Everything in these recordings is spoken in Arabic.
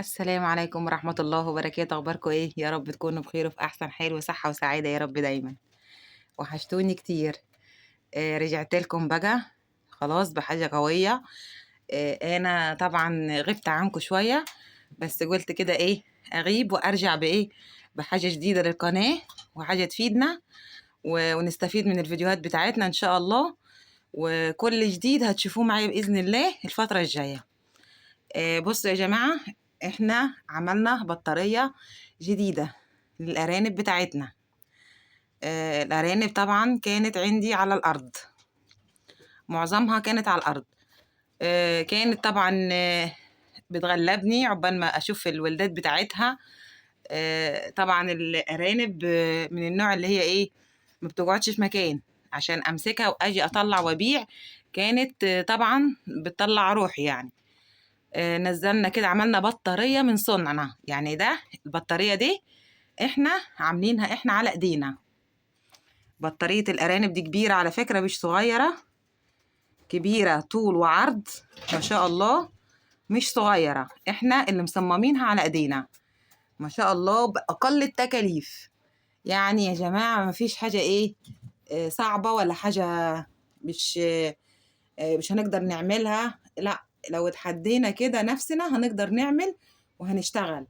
السلام عليكم ورحمة الله وبركاته. أخباركم إيه؟ يا رب تكونوا بخير وفي أحسن حال وصحة وسعادة يا رب دايما. وحشتوني كتير. رجعت لكم بقى خلاص بحاجة قوية. أنا طبعا غبت عنكم شوية، بس قلت كده إيه أغيب وأرجع بإيه بحاجة جديدة للقناة وحاجة تفيدنا ونستفيد من الفيديوهات بتاعتنا إن شاء الله. وكل جديد هتشوفوه معايا بإذن الله الفترة الجاية. بصوا يا جماعة، احنا عملنا بطارية جديدة للأرانب بتاعتنا. الأرانب طبعا كانت عندي على الأرض، معظمها كانت على الأرض. كانت طبعا بتغلبني عقبال ما أشوف الولدات بتاعتها. طبعا الأرانب من النوع اللي هي إيه ما بتقعدش في مكان عشان أمسكها وأجي أطلع وأبيع. كانت طبعا بتطلع روحي يعني. نزلنا كده عملنا بطارية من صنعنا، يعني ده البطارية دي احنا عاملينها احنا على ايدينا. بطارية الأرانب دي كبيرة على فكرة، مش صغيرة، كبيرة طول وعرض ما شاء الله، مش صغيرة. احنا اللي مصممينها على ايدينا ما شاء الله بأقل التكاليف. يعني يا جماعة مفيش حاجة ايه صعبة ولا حاجة مش مش هنقدر نعملها. لا، لو اتحدينا كده نفسنا هنقدر نعمل وهنشتغل.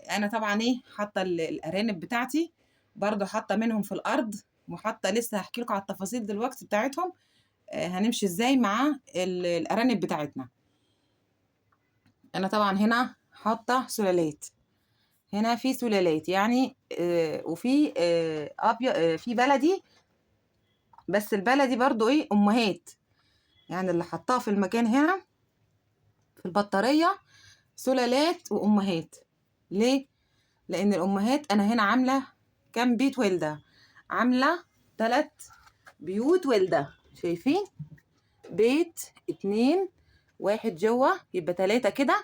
انا طبعا ايه حاطه الارانب بتاعتي برضو، حاطه منهم في الارض، وحاطه لسه هحكي لكم على التفاصيل دلوقتي بتاعتهم. هنمشي ازاي مع الارانب بتاعتنا. انا طبعا هنا حاطه سلالات، هنا في سلالات يعني وفي ابيض، في بلدي، بس البلدي برضو ايه امهات. يعني اللي حطاه في المكان هنا في البطاريه سلالات وامهات. ليه؟ لان الامهات انا هنا عامله كام بيت ولده، عامله 3 بيوت ولده. شايفين؟ بيت 2 1 جوه، يبقى 3 كده،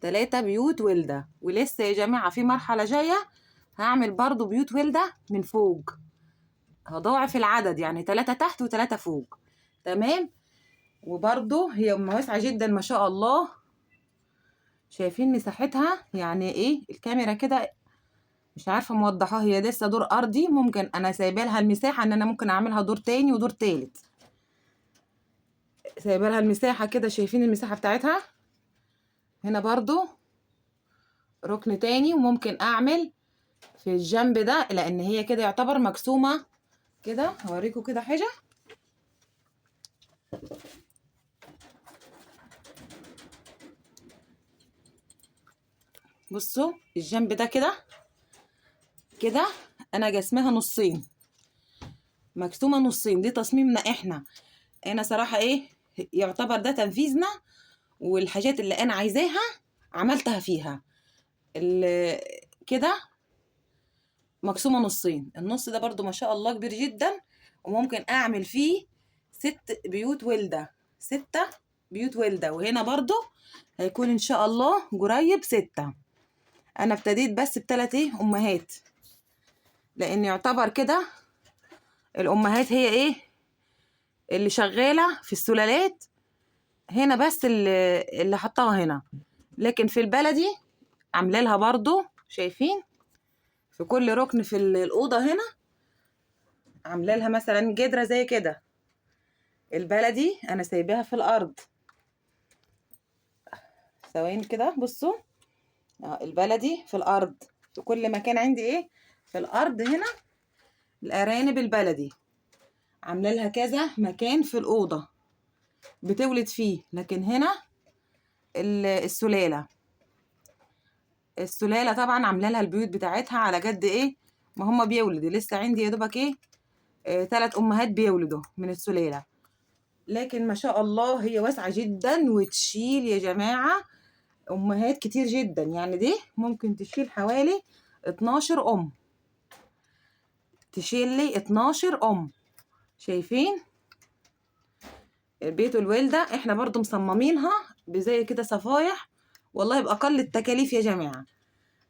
3 بيوت ولده. ولسه يا جماعه في مرحله جايه هعمل برضو بيوت ولده من فوق، هضاعف العدد يعني 3 تحت و3 فوق. تمام. وبرضو هي واسعه جدا ما شاء الله. شايفين مساحتها يعني ايه؟ الكاميرا كده مش عارفه موضحاها، هي لسه دور ارضي، ممكن انا سايبه لها المساحه ان انا ممكن اعملها دور تاني ودور تالت. سايبه لها المساحه كده، شايفين المساحه بتاعتها. هنا برضو ركن تاني، وممكن اعمل في الجنب ده لان هي كده يعتبر مقسومه. كده هوريكم كده حاجه. بصوا الجنب ده كده كده انا جسمها نصين، مقسومه نصين، دي تصميمنا احنا. انا صراحه ايه يعتبر ده تنفيذنا، والحاجات اللي انا عايزاها عملتها فيها. كده مقسومه نصين، النص ده برضو ما شاء الله كبير جدا، وممكن اعمل فيه 6 بيوت ولده، 6 بيوت ولده. وهنا برضو هيكون ان شاء الله قريب 6. انا ابتديت بس ب3 ايه امهات، لان يعتبر كده الامهات هي ايه اللي شغاله في السلالات هنا، بس اللي حطاها هنا. لكن في البلدي عامله لها برضو، شايفين في كل ركن في الاوضه هنا عامله لها مثلا جدره زي كده. البلدي انا سايباها في الارض، ثواني كده بصوا. البلدي في الارض، في كل مكان عندي ايه في الارض هنا. الارانب البلدي عامله لها كذا مكان في الاوضه بتولد فيه. لكن هنا السلاله طبعا عامله لها البيوت بتاعتها على قد ايه ما هم بيولدوا. لسه عندي يا دوبك ايه 3 امهات بيولدوا من السلاله. لكن ما شاء الله هي واسعه جدا وتشيل يا جماعه امهات كتير جدا. يعني دي ممكن تشيل حوالي 12 ام، تشيل لي 12 ام. شايفين بيت الوالده احنا برضو مصممينها بزي كده صفايح، والله باقل التكاليف يا جماعه.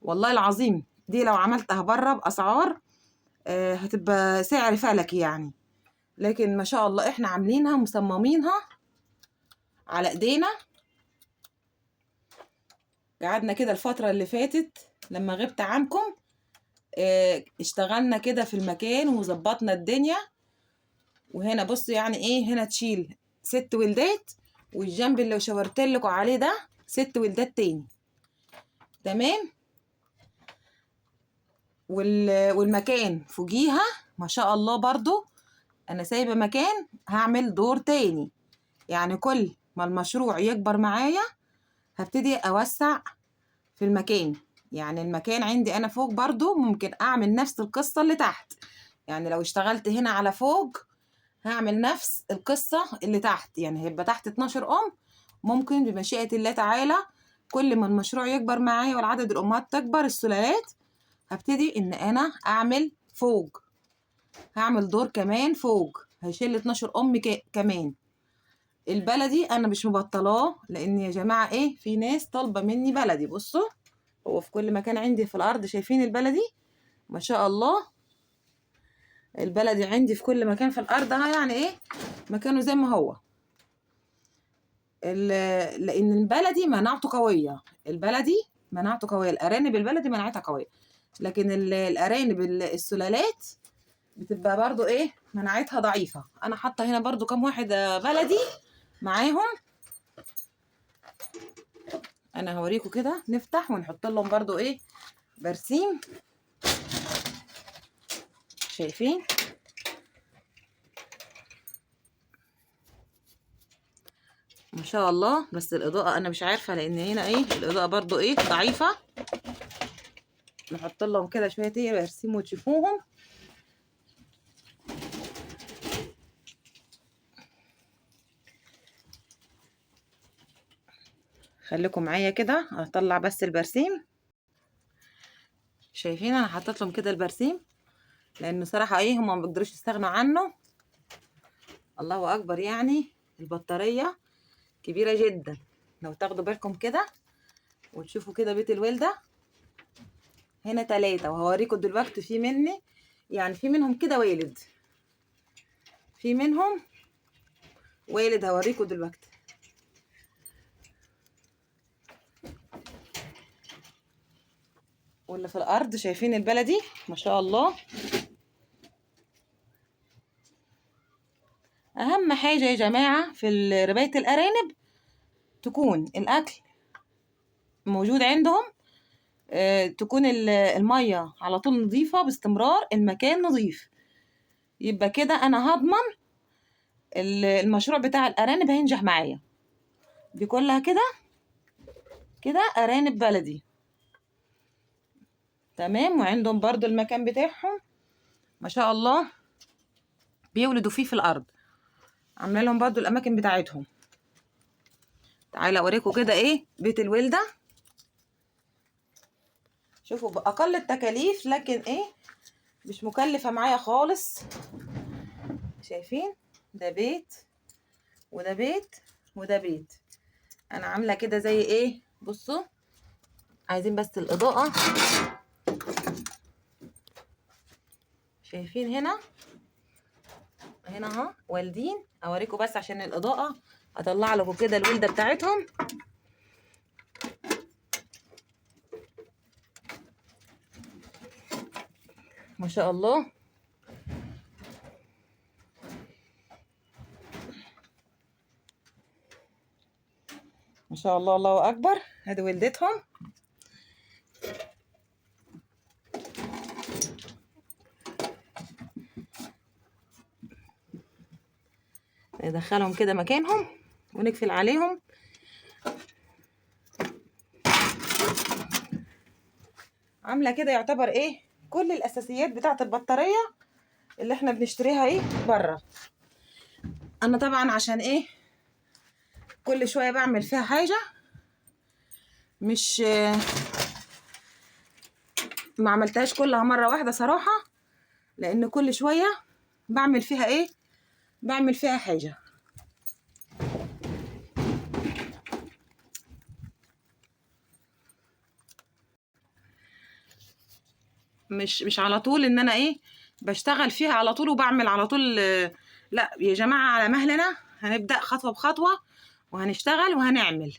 والله العظيم دي لو عملتها بره باسعار هتبقى سعر فلكي يعني. لكن ما شاء الله احنا عاملينها مصممينها على ايدينا. قعدنا كده الفترة اللي فاتت لما غبت عنكم، اشتغلنا كده في المكان وظبطنا الدنيا. وهنا بصوا يعني ايه، هنا تشيل 6 ولدات، والجنب اللي شاورت لكم عليه ده 6 ولدات تاني. تمام. والمكان فوقيها ما شاء الله برضو انا سايبه مكان هعمل دور تاني. يعني كل ما المشروع يكبر معايا هبتدي اوسع في المكان. يعني المكان عندي انا فوق برضو ممكن اعمل نفس القصة اللي تحت. يعني لو اشتغلت هنا على فوق هعمل نفس القصة اللي تحت، يعني هيبقى تحت 12 ممكن بمشيئة الله تعالى كل ما المشروع يكبر معايا والعدد الامهات تكبر السلالات هبتدي ان انا اعمل فوق، هعمل دور كمان فوق هيشيل 12 كمان. البلدي انا مش مبطلاه، لان يا جماعه ايه، في ناس طالبه مني بلدي. بصوا هو في كل مكان عندي في الارض، شايفين البلدي ما شاء الله. البلدي عندي في كل مكان في الارض يعني ايه مكانه زي ما هو. لان البلدي مناعته قويه، البلدي مناعته قويه، الارانب البلدي مناعتها قويه. لكن الارانب السلالات بتبقى برضو ايه مناعتها ضعيفه. انا حاطه هنا برضو كام واحد بلدي معاهم. انا هوريكم كده، نفتح ونحط لهم برضو ايه برسيم. شايفين ما شاء الله. بس الاضاءه انا مش عارفه، لان هنا ايه الاضاءه برضو ايه ضعيفه. نحط لهم كده شويه ايه برسيم وتشوفوهم. خليكم معايا كده، هطلع بس البرسيم. شايفين انا حطيت لهم كده البرسيم، لان صراحه ايه هما ما بيقدروش يستغنوا عنه. الله اكبر، يعني البطاريه كبيره جدا. لو تاخدوا بالكم كده وتشوفوا كده بيت الوالده هنا 3، وهوريكم دلوقتي في مني يعني في منهم كده والد، في منهم والد هوريكم دلوقتي. واللي في الارض شايفين البلدي ما شاء الله. اهم حاجه يا جماعه في ربايه الارانب تكون الاكل موجود عندهم، تكون الميه على طول نظيفه باستمرار، المكان نظيف. يبقى كده انا هضمن المشروع بتاع الارانب هينجح معايا. دي كلها كده كده ارانب بلدي. تمام. وعندهم برضو المكان بتاعهم ما شاء الله بيولدوا فيه في الارض. عامله لهم برضو الاماكن بتاعتهم. تعالى اوريكم كده ايه بيت الولده. شوفوا باقل التكاليف، لكن ايه مش مكلفه معايا خالص. شايفين ده بيت وده بيت وده بيت. انا عامله كده زي ايه، بصوا عايزين بس الاضاءه. شايفين هنا اهو والدين. اوريكم بس عشان الاضاءه اطلع لكم كده الولده بتاعتهم. ما شاء الله. ما شاء الله الله اكبر. ادي ولدتهم. ندخلهم كده مكانهم ونقفل عليهم. عامله كده يعتبر ايه كل الاساسيات بتاعه البطاريه اللي احنا بنشتريها ايه بره. انا طبعا عشان ايه كل شويه بعمل فيها حاجه، مش ما عملتهاش كلها مره واحده صراحه، لان كل شويه بعمل فيها ايه بعمل فيها حاجه. مش على طول ان انا ايه بشتغل فيها على طول وبعمل على طول. لا يا جماعه، على مهلنا هنبدا خطوه بخطوه، وهنشتغل وهنعمل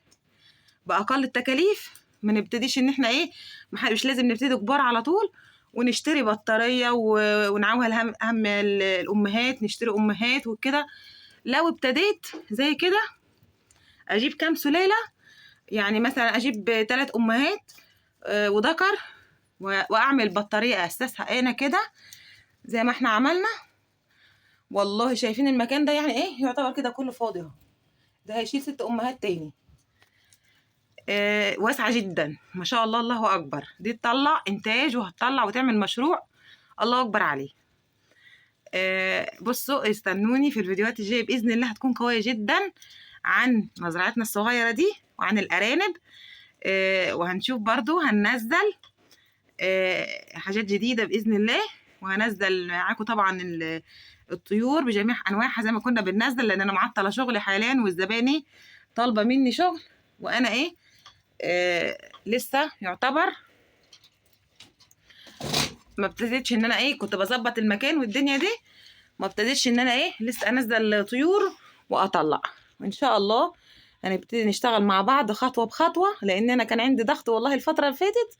باقل التكاليف ما نبتديش ان احنا ايه، مش لازم نبتدي كبار على طول ونشتري بطارية ونعوها هم الامهات، نشتري امهات وكده. لو ابتديت زي كده اجيب كام سلالة، يعني مثلا اجيب 3 امهات وذكر، واعمل بطارية اساسها انا كده زي ما احنا عملنا. والله شايفين المكان ده يعني ايه، يعتبر كده كله فاضي اهو. ده هيشيل 6 امهات تاني. واسعة جدا ما شاء الله، الله اكبر. دي تطلع انتاج وهتطلع وتعمل مشروع الله اكبر عليه. بصوا استنوني في الفيديوهات الجايه باذن الله، هتكون قويه جدا عن مزرعتنا الصغيره دي وعن الارانب. وهنشوف برضو هننزل حاجات جديده باذن الله، وهنزل معاكم طبعا الطيور بجميع انواعها زي ما كنا بننزل، لان انا معطله شغلي حاليا والزبائن طالبه مني شغل، وانا ايه لسه يعتبر ما ابتديتش ان انا ايه، كنت بظبط المكان والدنيا دي، ما ابتديتش ان انا ايه لسه انزل طيور واطلع. وان شاء الله هنبتدي نشتغل مع بعض خطوه بخطوه، لان انا كان عندي ضغط والله الفتره اللي فاتت.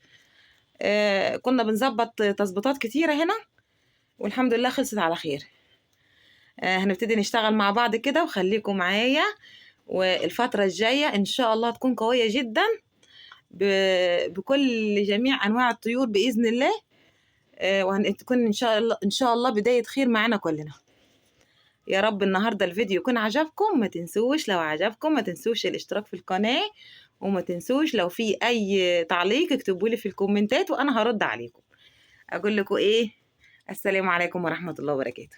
كنا بنظبط تظبيطات كتيره هنا، والحمد لله خلصت على خير. هنبتدي نشتغل مع بعض كده، وخليكم معايا، والفتره الجايه ان شاء الله تكون قويه جدا بكل جميع انواع الطيور باذن الله. وهتكون ان شاء الله بدايه خير معانا كلنا. يا رب النهارده الفيديو يكون عجبكم. ما تنسوش لو عجبكم ما تنسوش الاشتراك في القناه، وما تنسوش لو في اي تعليق اكتبوا لي في الكومنتات وانا هرد عليكم. اقول لكم ايه، السلام عليكم ورحمه الله وبركاته.